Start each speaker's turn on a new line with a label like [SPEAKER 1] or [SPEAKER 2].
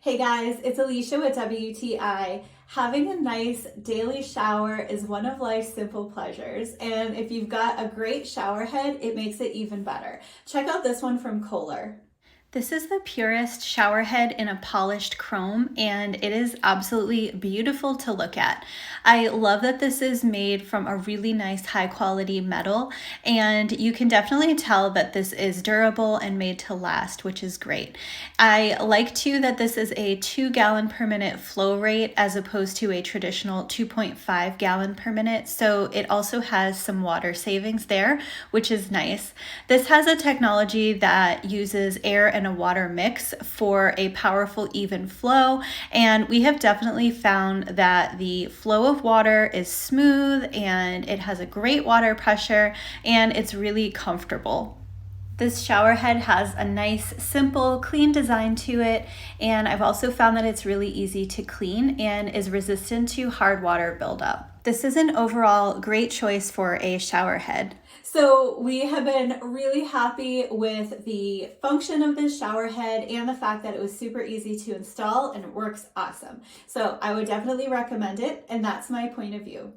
[SPEAKER 1] Hey guys, it's Alicia with WTI. Having a nice daily shower is one of life's simple pleasures, and if you've got a great shower head, it makes it even better. Check out this one from Kohler.
[SPEAKER 2] This is the purest shower head in a polished chrome, and it is absolutely beautiful to look at. I love that this is made from a really nice high quality metal, and you can definitely tell that this is durable and made to last, which is great. I like too that this is a 2 gallon per minute flow rate as opposed to a traditional 2.5 gallon per minute. So it also has some water savings there, which is nice. This has a technology that uses air and a water mix for a powerful even flow, and we have definitely found that the flow of water is smooth and it has a great water pressure and it's really comfortable. This shower head has a nice, simple, clean design to it, and I've also found that it's really easy to clean and is resistant to hard water buildup. This is an overall great choice for a shower head.
[SPEAKER 1] So we have been really happy with the function of this shower head and the fact that it was super easy to install and it works awesome. So I would definitely recommend it, and that's my point of view.